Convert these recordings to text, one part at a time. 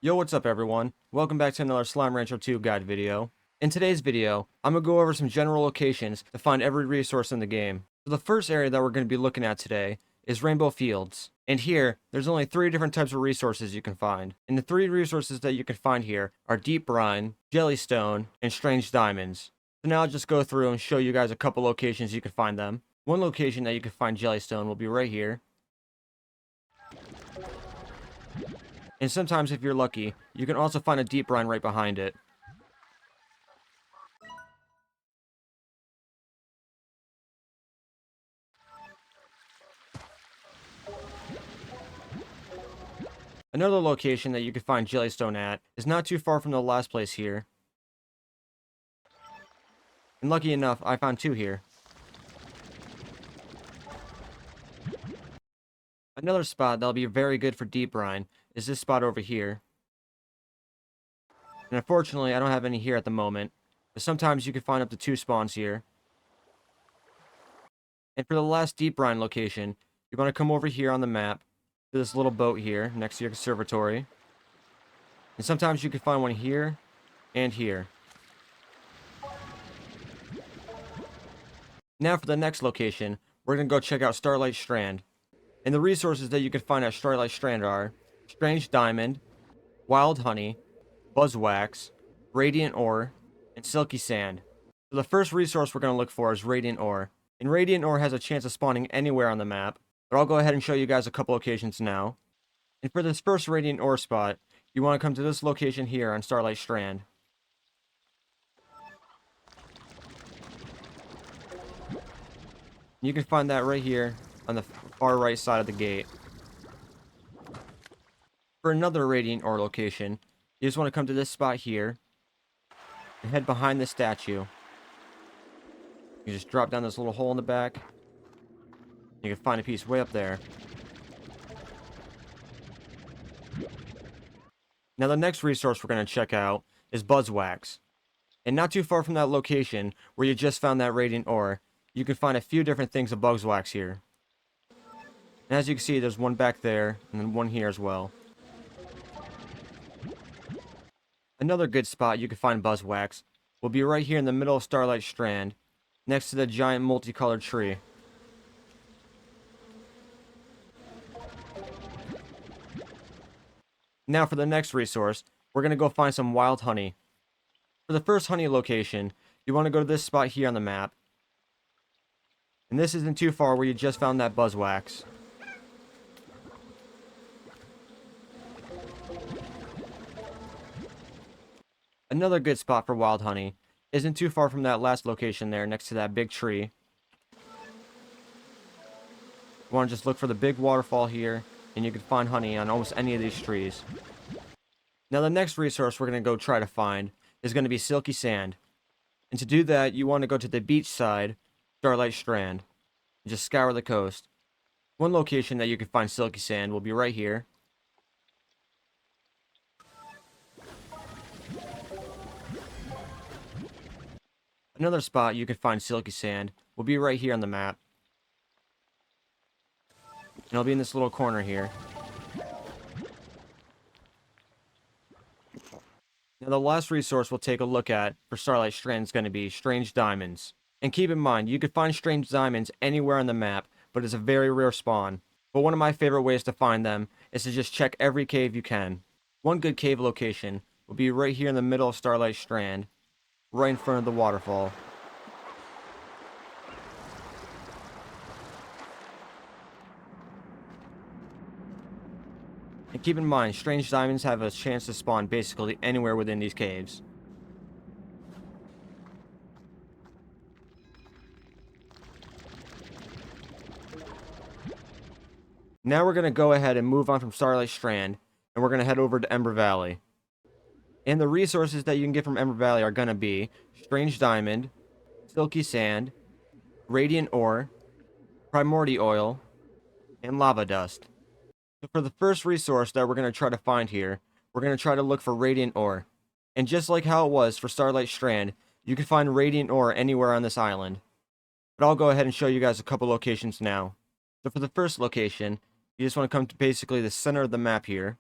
Yo, what's up everyone? Welcome back to another Slime Rancher 2 guide video. In today's video, I'm going to go over some general locations to find every resource in the game. So the first area that we're going to be looking at today is Rainbow Fields. And here, there's only 3 different types of resources you can find. And the 3 resources that you can find here are Deep Brine, Jellystone, and Strange Diamonds. So now I'll just go through and show you guys a couple locations you can find them. One location that you can find Jellystone will be right here. And sometimes, if you're lucky, you can also find a deep brine right behind it. Another location that you can find Jellystone at is not too far from the last place here. And lucky enough, I found 2 here. Another spot that'll be very good for deep brine is this spot over here. And unfortunately, I don't have any here at the moment, but sometimes you can find up to 2 spawns here. And for the last deep brine location, you're going to come over here on the map to this little boat here next to your conservatory. And sometimes you can find one here and here. Now for the next location, we're going to go check out Starlight Strand. And the resources that you can find at Starlight Strand are Strange Diamond, Wild Honey, Buzzwax, Radiant Ore, and Silky Sand. So the first resource we're going to look for is Radiant Ore. And Radiant Ore has a chance of spawning anywhere on the map, but I'll go ahead and show you guys a couple locations now. And for this first Radiant Ore spot, you want to come to this location here on Starlight Strand. You can find that right here on the far right side of the gate. For another Radiant Ore location, you just want to come to this spot here and head behind this statue. You just drop down this little hole in the back. You can find a piece way up there. Now the next resource we're going to check out is Buzzwax. And not too far from that location where you just found that Radiant Ore, you can find a few different things of Buzzwax here. And as you can see, there's one back there and then one here as well. Another good spot you can find Buzzwax will be right here in the middle of Starlight Strand, next to the giant multicolored tree. Now for the next resource, we're going to go find some wild honey. For the first honey location, you want to go to this spot here on the map. And this isn't too far where you just found that Buzzwax. Another good spot for wild honey isn't too far from that last location there next to that big tree. You want to just look for the big waterfall here, and you can find honey on almost any of these trees. Now the next resource we're going to go try to find is going to be Silky Sand. And to do that, you want to go to the beach side, Starlight Strand, and just scour the coast. One location that you can find Silky Sand will be right here. Another spot you can find Silky Sand will be right here on the map. And it'll be in this little corner here. Now the last resource we'll take a look at for Starlight Strand is going to be Strange Diamonds. And keep in mind, you can find Strange Diamonds anywhere on the map, but it's a very rare spawn. But one of my favorite ways to find them is to just check every cave you can. One good cave location will be right here in the middle of Starlight Strand, right in front of the waterfall. And keep in mind, Strange Diamonds have a chance to spawn basically anywhere within these caves. Now we're going to go ahead and move on from Starlight Strand, and we're going to head over to Ember Valley. And the resources that you can get from Ember Valley are going to be Strange Diamond, Silky Sand, Radiant Ore, Primordial Oil, and Lava Dust. So for the first resource that we're going to try to find here, we're going to try to look for Radiant Ore. And just like how it was for Starlight Strand, you can find Radiant Ore anywhere on this island. But I'll go ahead and show you guys a couple locations now. So for the first location, you just want to come to basically the center of the map here.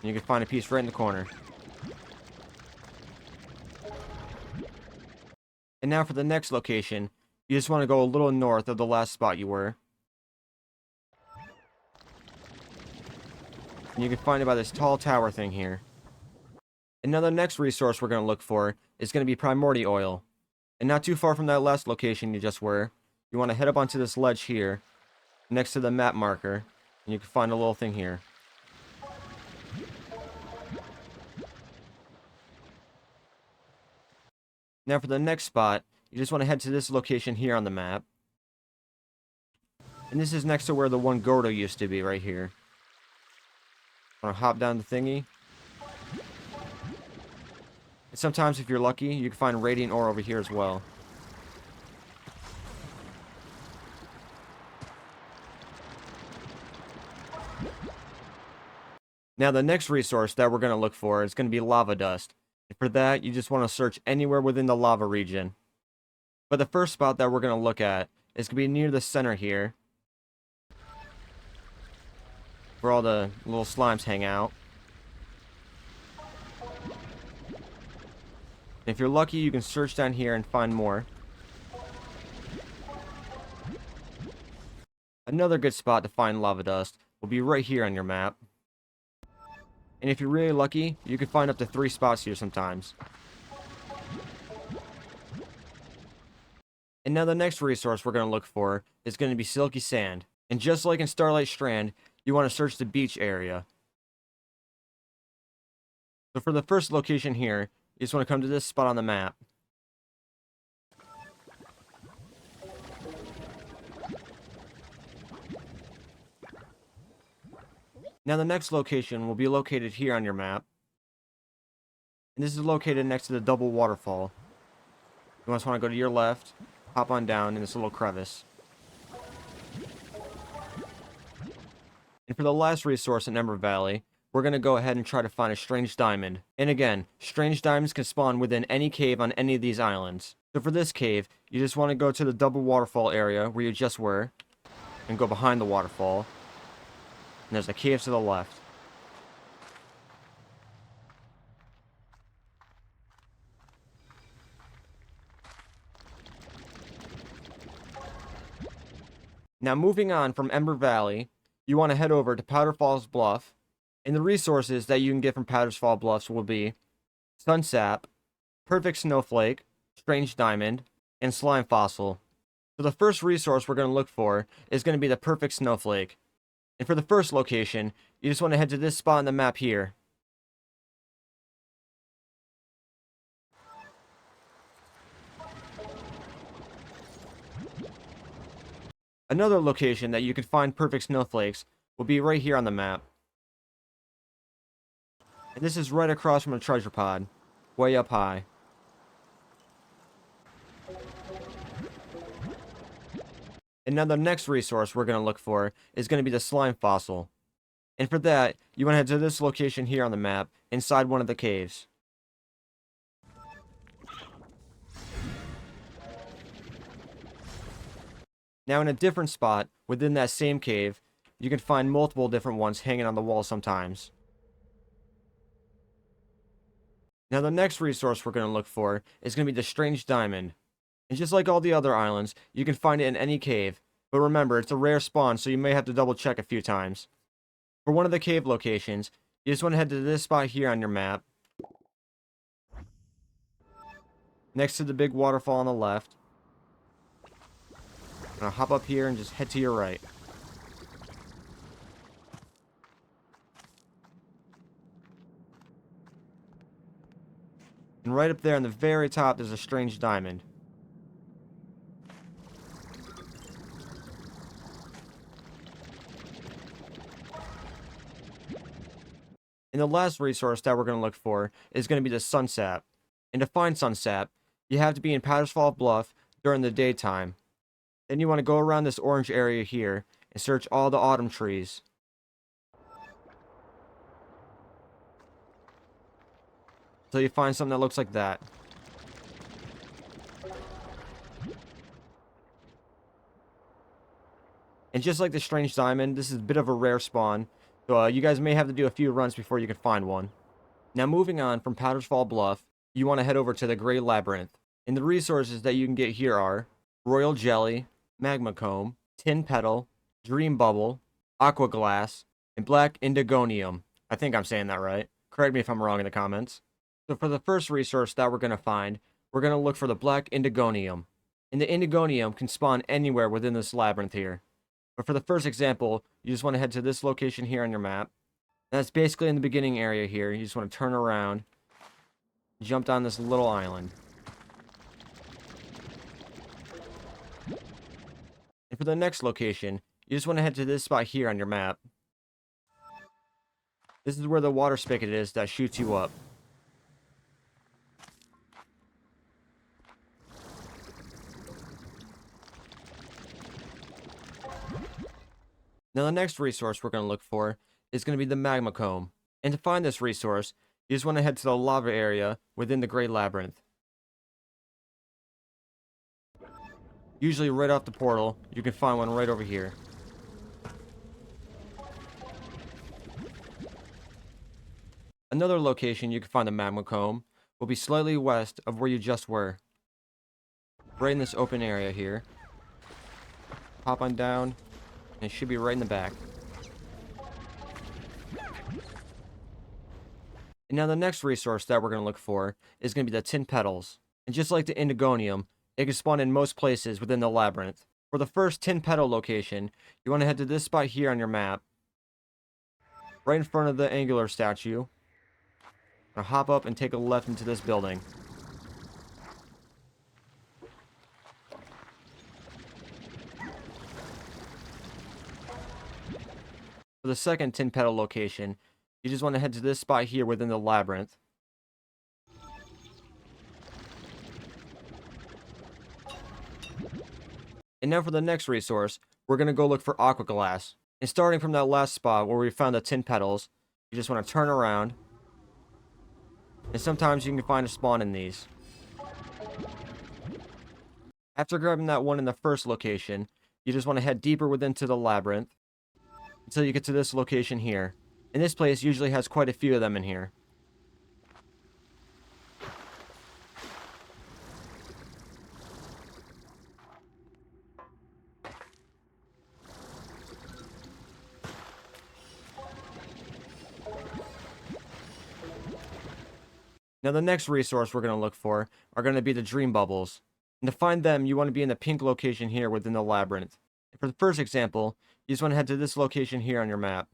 And you can find a piece right in the corner. And now for the next location, you just want to go a little north of the last spot you were. And you can find it by this tall tower thing here. And now the next resource we're going to look for is going to be primordial oil. And not too far from that last location you just were, you want to head up onto this ledge here, next to the map marker, and you can find a little thing here. Now for the next spot, you just want to head to this location here on the map. And this is next to where the one Joda used to be, right here. Want to hop down the thingy. And sometimes, if you're lucky, you can find radiant ore over here as well. Now the next resource that we're going to look for is going to be lava dust. And for that, you just want to search anywhere within the lava region. But the first spot that we're going to look at is going to be near the center here, where all the little slimes hang out. And if you're lucky, you can search down here and find more. Another good spot to find lava dust will be right here on your map. And if you're really lucky, you can find up to 3 spots here sometimes. And now the next resource we're going to look for is going to be silky sand. And just like in Starlight Strand, you want to search the beach area. So for the first location here, you just want to come to this spot on the map. Now the next location will be located here on your map. And this is located next to the double waterfall. You just want to go to your left, hop on down in this little crevice. And for the last resource in Ember Valley, we're going to go ahead and try to find a strange diamond. And again, strange diamonds can spawn within any cave on any of these islands. So for this cave, you just want to go to the double waterfall area where you just were, and go behind the waterfall. And there's a cave to the left. Now moving on from Ember Valley, you want to head over to Powderfall Bluffs. And the resources that you can get from Powderfall Bluffs will be Sunsap, Perfect Snowflake, Strange Diamond, and Slime Fossil. So the first resource we're going to look for is going to be the Perfect Snowflake. And for the first location, you just want to head to this spot on the map here. Another location that you can find perfect snowflakes will be right here on the map. And this is right across from a treasure pod, way up high. And now the next resource we're going to look for is going to be the slime fossil. And for that, you want to head to this location here on the map, inside one of the caves. Now in a different spot, within that same cave, you can find multiple different ones hanging on the wall sometimes. Now the next resource we're going to look for is going to be the strange diamond. And just like all the other islands, you can find it in any cave. But remember, it's a rare spawn, so you may have to double check a few times. For one of the cave locations, you just want to head to this spot here on your map. Next to the big waterfall on the left. Now hop up here and just head to your right. And right up there on the very top, there's a strange diamond. And the last resource that we're going to look for is going to be the sunsap. And to find sunsap, you have to be in Powderfall Bluff during the daytime. Then you want to go around this orange area here and search all the autumn trees. So you find something that looks like that. And just like the strange diamond, this is a bit of a rare spawn. So you guys may have to do a few runs before you can find one. Now moving on from Powderfall Bluff, you want to head over to the Grey Labyrinth. And the resources that you can get here are Royal Jelly, Magma Comb, Tin Petal, Dream Bubble, Aqua Glass, and Black Indigonium. I think I'm saying that right. Correct me if I'm wrong in the comments. So for the first resource that we're going to find, we're going to look for the Black Indigonium. And the Indigonium can spawn anywhere within this labyrinth here. But for the first example, you just want to head to this location here on your map. That's basically in the beginning area here. You just want to turn around, jump down this little island. And for the next location, you just want to head to this spot here on your map. This is where the water spigot is that shoots you up. Now the next resource we're going to look for is going to be the Magma Comb. And to find this resource, you just want to head to the lava area within the Grey Labyrinth. Usually right off the portal, you can find one right over here. Another location you can find the Magma Comb will be slightly west of where you just were. Right in this open area here. Hop on down, and it should be right in the back. And now the next resource that we're going to look for is going to be the Tin Petals. And just like the Indigonium, it can spawn in most places within the labyrinth. For the first Tin Petal location, you want to head to this spot here on your map. Right in front of the angular statue. Now hop up and take a left into this building. For the second Tin Petal location, you just want to head to this spot here within the labyrinth. And now for the next resource, we're going to go look for Aqua Glass. And starting from that last spot where we found the Tin Petals, you just want to turn around. And sometimes you can find a spawn in these. After grabbing that one in the first location, you just want to head deeper within to the labyrinth until you get to this location here. And this place usually has quite a few of them in here. Now the next resource we're going to look for are going to be the Dream Bubbles. And to find them, you want to be in the pink location here within the labyrinth. And for the first example, you just want to head to this location here on your map.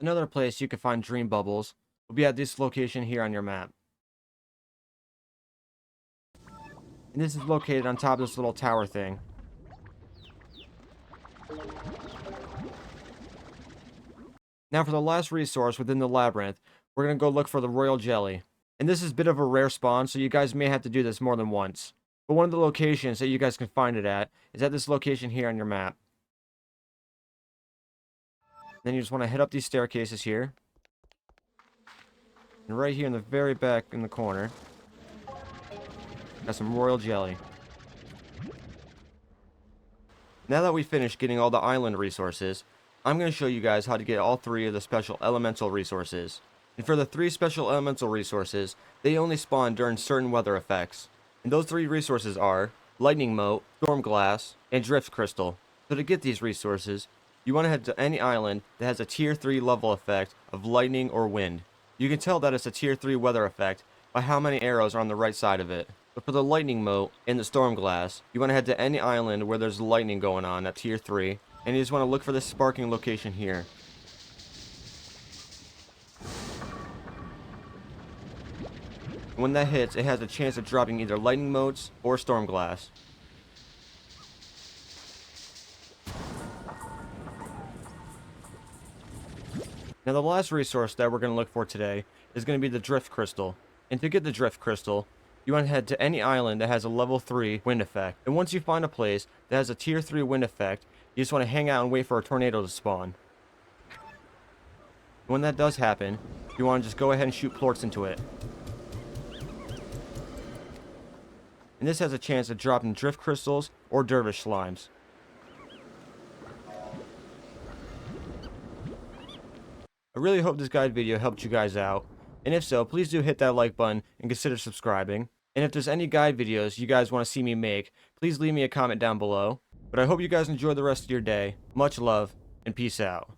Another place you can find Dream Bubbles will be at this location here on your map. And this is located on top of this little tower thing. Now for the last resource within the labyrinth, we're going to go look for the Royal Jelly. And this is a bit of a rare spawn, so you guys may have to do this more than once. But one of the locations that you guys can find it at is at this location here on your map. Then you just want to head up these staircases here. And right here in the very back in the corner, got some Royal Jelly. Now that we finished getting all the island resources, I'm going to show you guys how to get all three of the special elemental resources. And for the three special elemental resources, they only spawn during certain weather effects. And those three resources are Lightning Mote, Storm Glass, and Drift Crystal. So to get these resources, you want to head to any island that has a tier 3 level effect of lightning or wind. You can tell that it's a tier 3 weather effect by how many arrows are on the right side of it. But for the Lightning Mote and the Storm Glass, you want to head to any island where there's lightning going on at tier 3, and you just want to look for this sparking location here. When that hits, it has a chance of dropping either Lightning Motes or Storm Glass. Now the last resource that we're going to look for today is going to be the Drift Crystal. And to get the Drift Crystal, you want to head to any island that has a level 3 wind effect. And once you find a place that has a tier 3 wind effect, you just want to hang out and wait for a tornado to spawn. When that does happen, you want to just go ahead and shoot plorts into it. and this has a chance of dropping drift crystals or dervish slimes. I really hope this guide video helped you guys out, and if so, please do hit that like button and consider subscribing. And if there's any guide videos you guys want to see me make, please leave me a comment down below. But I hope you guys enjoy the rest of your day. Much love, and peace out.